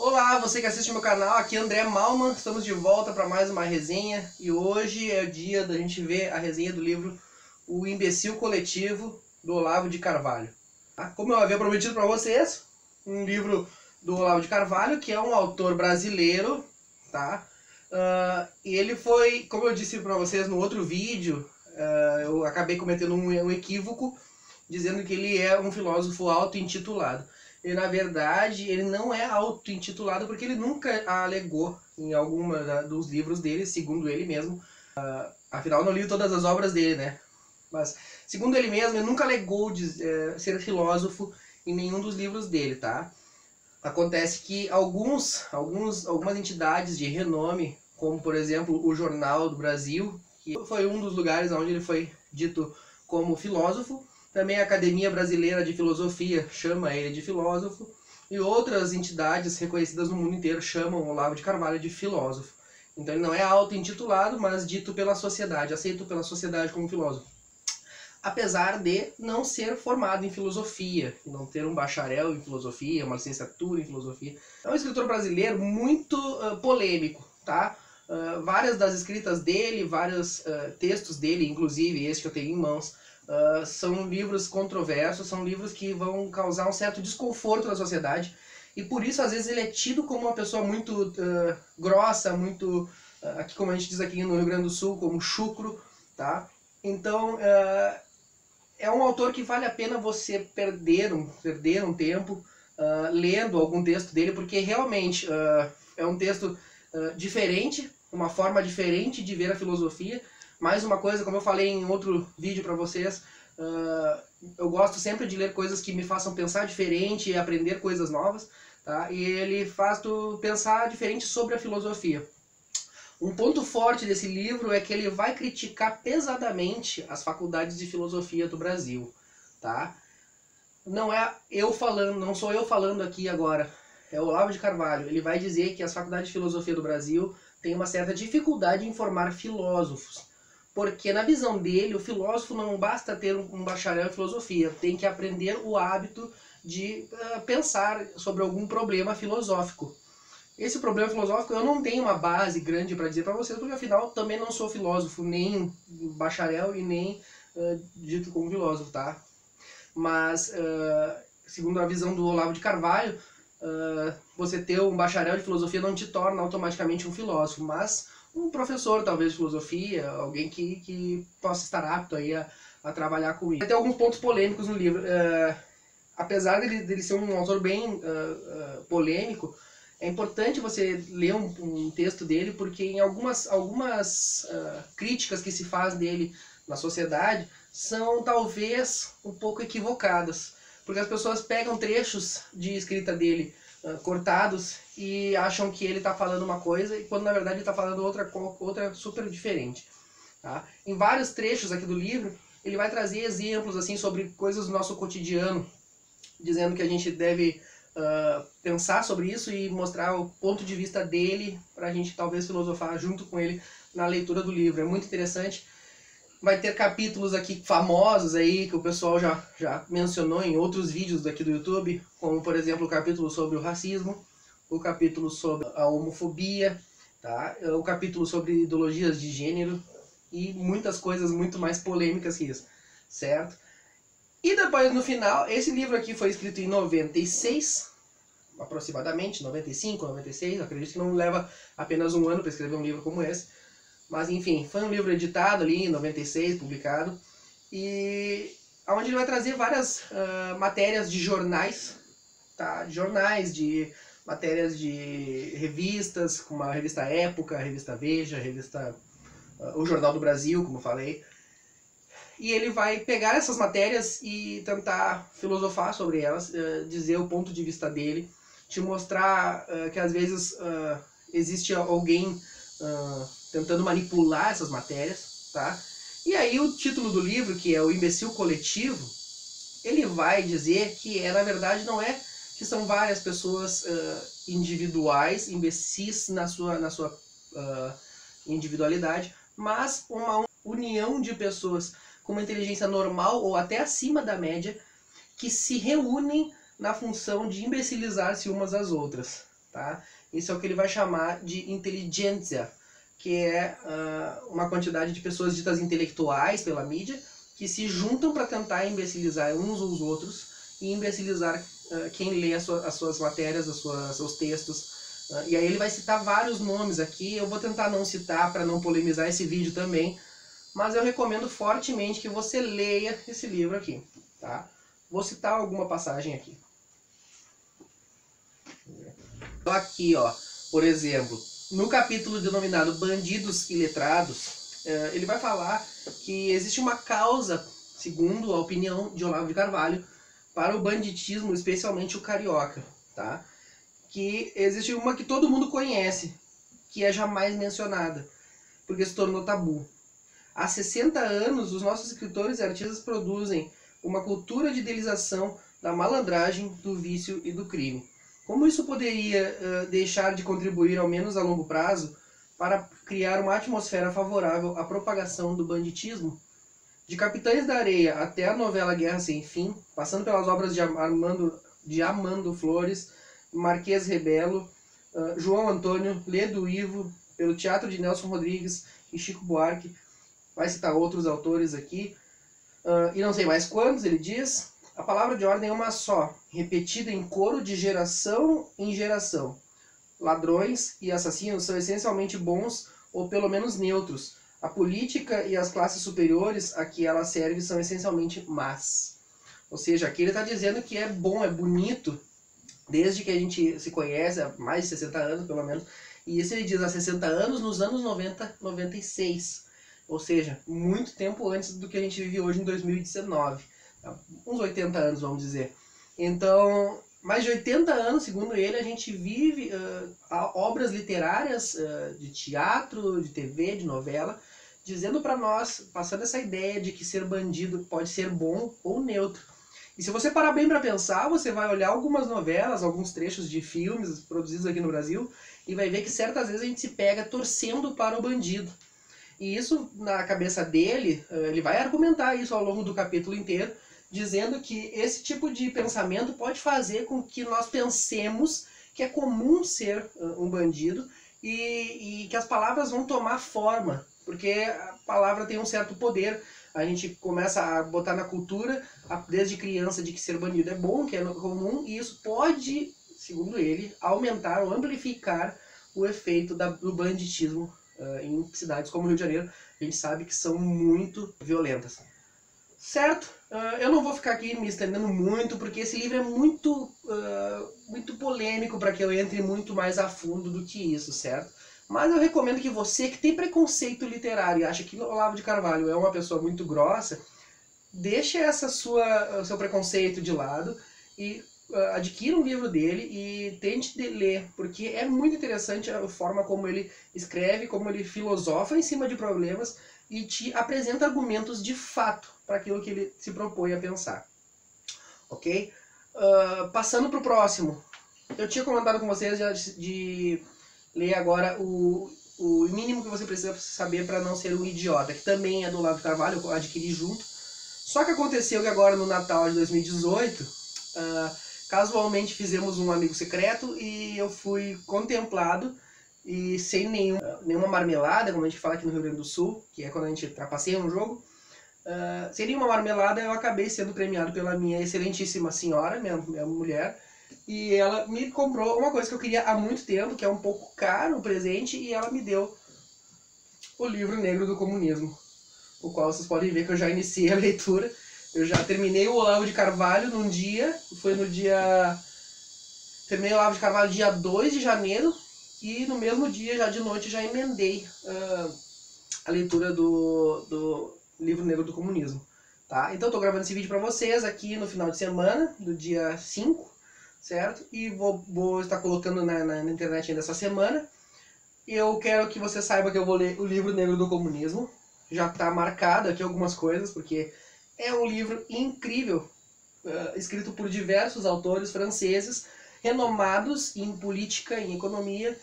Olá, você que assiste meu canal, aqui é André Malman, estamos de volta para mais uma resenha e hoje é o dia da gente ver a resenha do livro O Imbecil Coletivo, do Olavo de Carvalho. Como eu havia prometido para vocês, um livro do Olavo de Carvalho, que é um autor brasileiro, tá? E ele foi, como eu disse para vocês no outro vídeo, eu acabei cometendo um equívoco, dizendo que ele é um filósofo auto-intitulado. E na verdade ele não é auto-intitulado porque ele nunca alegou em alguma dos livros dele, segundo ele mesmo. Afinal, eu não li todas as obras dele, né? Mas, segundo ele mesmo, ele nunca alegou de ser filósofo em nenhum dos livros dele, tá? Acontece que algumas entidades de renome, como por exemplo o Jornal do Brasil, que foi um dos lugares onde ele foi dito como filósofo, também a Academia Brasileira de Filosofia chama ele de filósofo, e outras entidades reconhecidas no mundo inteiro chamam Olavo de Carvalho de filósofo. Então ele não é auto-intitulado, mas dito pela sociedade, aceito pela sociedade como filósofo. Apesar de não ser formado em filosofia, não ter um bacharel em filosofia, uma licenciatura em filosofia. É um escritor brasileiro muito polêmico, tá? Várias das escritas dele, vários textos dele, inclusive esse que eu tenho em mãos, são livros controversos, são livros que vão causar um certo desconforto na sociedade, e por isso às vezes ele é tido como uma pessoa muito grossa, muito, aqui como a gente diz aqui no Rio Grande do Sul, como chucro, tá? Então é um autor que vale a pena você perder um tempo lendo algum texto dele, porque realmente é um texto diferente, uma forma diferente de ver a filosofia. Mais uma coisa, como eu falei em outro vídeo para vocês, eu gosto sempre de ler coisas que me façam pensar diferente e aprender coisas novas, tá? E ele faz tu pensar diferente sobre a filosofia. Um ponto forte desse livro é que ele vai criticar pesadamente as faculdades de filosofia do Brasil, tá? Não é eu falando, não sou eu falando aqui agora, é o Olavo de Carvalho. Ele vai dizer que as faculdades de filosofia do Brasil têm uma certa dificuldade em formar filósofos. Porque na visão dele, o filósofo não basta ter um bacharel em filosofia, tem que aprender o hábito de pensar sobre algum problema filosófico. Esse problema filosófico eu não tenho uma base grande para dizer para vocês, porque afinal também não sou filósofo, nem bacharel e nem dito como filósofo, tá? Mas, segundo a visão do Olavo de Carvalho, você ter um bacharel de filosofia não te torna automaticamente um filósofo, mas um professor, talvez, de filosofia, alguém que possa estar apto aí a trabalhar com isso. Tem alguns pontos polêmicos no livro. Apesar dele ser um autor bem polêmico, é importante você ler um texto dele, porque em algumas críticas que se faz dele na sociedade são talvez um pouco equivocadas. Porque as pessoas pegam trechos de escrita dele cortados e acham que ele está falando uma coisa, e quando na verdade ele está falando outra super diferente. Tá? Em vários trechos aqui do livro, ele vai trazer exemplos assim sobre coisas do nosso cotidiano, dizendo que a gente deve pensar sobre isso e mostrar o ponto de vista dele para a gente talvez filosofar junto com ele na leitura do livro. É muito interessante. Vai ter capítulos aqui famosos aí que o pessoal já mencionou em outros vídeos daqui do YouTube, como por exemplo o capítulo sobre o racismo, o capítulo sobre a homofobia, tá? O capítulo sobre ideologias de gênero e muitas coisas muito mais polêmicas que isso, certo? E depois no final, esse livro aqui foi escrito em 96, aproximadamente, 95, 96, acredito que não leva apenas um ano para escrever um livro como esse. Mas enfim, foi um livro editado ali em 96, publicado, e onde ele vai trazer várias matérias de jornais, tá? De matérias de revistas, como a revista Época, a revista Veja, a revista O Jornal do Brasil, como eu falei. E ele vai pegar essas matérias e tentar filosofar sobre elas, dizer o ponto de vista dele, te mostrar que às vezes existe alguém tentando manipular essas matérias, tá? E aí o título do livro, que é O Imbecil Coletivo, ele vai dizer que na verdade não é que são várias pessoas individuais, imbecis na sua individualidade, mas uma união de pessoas com uma inteligência normal ou até acima da média que se reúnem na função de imbecilizar-se umas às outras. tá? Isso é o que ele vai chamar de inteligência, que é uma quantidade de pessoas ditas intelectuais pela mídia, que se juntam para tentar imbecilizar uns aos outros e imbecilizar quem lê as suas matérias, seus textos. E aí ele vai citar vários nomes aqui, eu vou tentar não citar para não polemizar esse vídeo também, mas eu recomendo fortemente que você leia esse livro aqui, tá? Vou citar alguma passagem aqui. Aqui, ó, por exemplo, no capítulo denominado Bandidos e Letrados, ele vai falar que existe uma causa, segundo a opinião de Olavo de Carvalho, para o banditismo, especialmente o carioca, tá? Que existe uma que todo mundo conhece, que é jamais mencionada, porque se tornou tabu. Há 60 anos, os nossos escritores e artistas produzem uma cultura de idealização da malandragem, do vício e do crime. Como isso poderia deixar de contribuir, ao menos a longo prazo, para criar uma atmosfera favorável à propagação do banditismo? De Capitães da Areia até a novela Guerra Sem Fim, passando pelas obras de Amando Flores, Marquês Rebelo, João Antônio, Ledo Ivo, pelo teatro de Nelson Rodrigues e Chico Buarque, vai citar outros autores aqui, e não sei mais quantos, ele diz, a palavra de ordem é uma só, repetida em coro de geração em geração. Ladrões e assassinos são essencialmente bons ou pelo menos neutros. A política e as classes superiores a que ela serve são essencialmente más. Ou seja, aqui ele está dizendo que é bom, é bonito, desde que a gente se conhece, há mais de 60 anos pelo menos, e isso ele diz há 60 anos, nos anos 90, 96. Ou seja, muito tempo antes do que a gente vive hoje em 2019. Uns 80 anos, vamos dizer. Então, mais de 80 anos, segundo ele, a gente vive obras literárias de teatro, de TV, de novela, dizendo para nós, passando essa ideia de que ser bandido pode ser bom ou neutro. E se você parar bem para pensar, você vai olhar algumas novelas, alguns trechos de filmes produzidos aqui no Brasil, e vai ver que certas vezes a gente se pega torcendo para o bandido. E isso, na cabeça dele, ele vai argumentar isso ao longo do capítulo inteiro, dizendo que esse tipo de pensamento pode fazer com que nós pensemos que é comum ser um bandido e que as palavras vão tomar forma, porque a palavra tem um certo poder. A gente começa a botar na cultura, desde criança, de que ser bandido é bom, que é comum, e isso pode, segundo ele, aumentar ou amplificar o efeito do banditismo em cidades como o Rio de Janeiro. A gente sabe que são muito violentas. Certo? Eu não vou ficar aqui me estendendo muito, porque esse livro é muito polêmico para que eu entre muito mais a fundo do que isso, certo? Mas eu recomendo que você que tem preconceito literário e acha que Olavo de Carvalho é uma pessoa muito grossa, deixe seu preconceito de lado e adquira um livro dele e tente ler, porque é muito interessante a forma como ele escreve, como ele filosofa em cima de problemas e te apresenta argumentos de fato para aquilo que ele se propõe a pensar. Ok? Passando para o próximo. Eu tinha comentado com vocês de ler agora o mínimo que você precisa saber para não ser um idiota, que também é do Olavo de Carvalho, eu adquiri junto. Só que aconteceu que agora no Natal de 2018, casualmente fizemos um amigo secreto e eu fui contemplado e sem nenhuma marmelada, como a gente fala aqui no Rio Grande do Sul, que é quando a gente trapaceia um jogo. Sem nenhuma marmelada, eu acabei sendo premiado pela minha excelentíssima senhora, minha mulher, e ela me comprou uma coisa que eu queria há muito tempo, que é um pouco caro o presente, e ela me deu o livro Negro do Comunismo, o qual vocês podem ver que eu já iniciei a leitura. Eu já terminei o Olavo de Carvalho num dia, terminei o Olavo de Carvalho dia 2 de janeiro, e no mesmo dia, já de noite, já emendei a leitura do livro Negro do Comunismo. Tá? Então eu tô gravando esse vídeo para vocês aqui no final de semana, do dia 5, certo? E vou estar colocando na internet ainda essa semana. Eu quero que você saiba que eu vou ler o livro Negro do Comunismo. Já está marcado aqui algumas coisas, porque é um livro incrível, escrito por diversos autores franceses, renomados em política e em economia,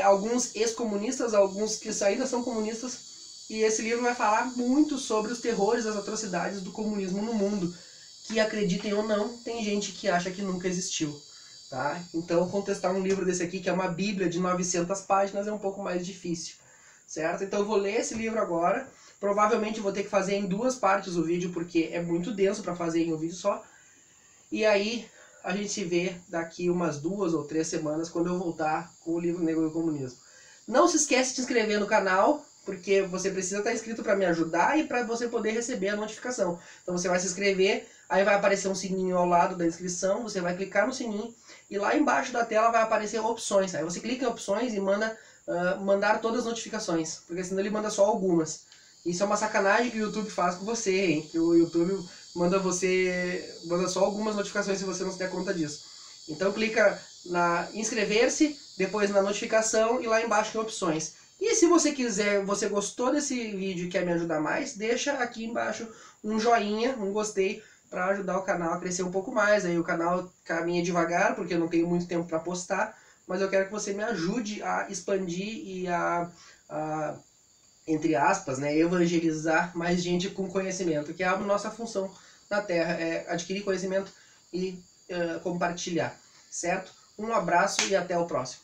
alguns ex-comunistas, alguns que ainda são comunistas, e esse livro vai falar muito sobre os terrores, as atrocidades do comunismo no mundo, que acreditem ou não, tem gente que acha que nunca existiu. tá? Então contestar um livro desse aqui, que é uma bíblia de 900 páginas, é um pouco mais difícil, certo? Então eu vou ler esse livro agora, provavelmente vou ter que fazer em 2 partes o vídeo, porque é muito denso para fazer em um vídeo só, e aí a gente se vê daqui umas 2 ou 3 semanas, quando eu voltar com o livro Negro do Comunismo. Não se esquece de se inscrever no canal, porque você precisa estar inscrito para me ajudar e para você poder receber a notificação. Então você vai se inscrever, aí vai aparecer um sininho ao lado da inscrição, você vai clicar no sininho e lá embaixo da tela vai aparecer opções. Aí você clica em opções e manda mandar todas as notificações, porque senão ele manda só algumas. Isso é uma sacanagem que o YouTube faz com você, hein? Que o YouTube manda só algumas notificações se você não se der conta disso. Então clica na inscrever-se, depois na notificação e lá embaixo tem opções. E se você quiser, você gostou desse vídeo e quer me ajudar mais, deixa aqui embaixo um joinha, um gostei, para ajudar o canal a crescer um pouco mais. Aí o canal caminha devagar, porque eu não tenho muito tempo para postar, mas eu quero que você me ajude a expandir e entre aspas, né, evangelizar mais gente com conhecimento, que é a nossa função na Terra, é adquirir conhecimento e compartilhar, certo? Um abraço e até o próximo.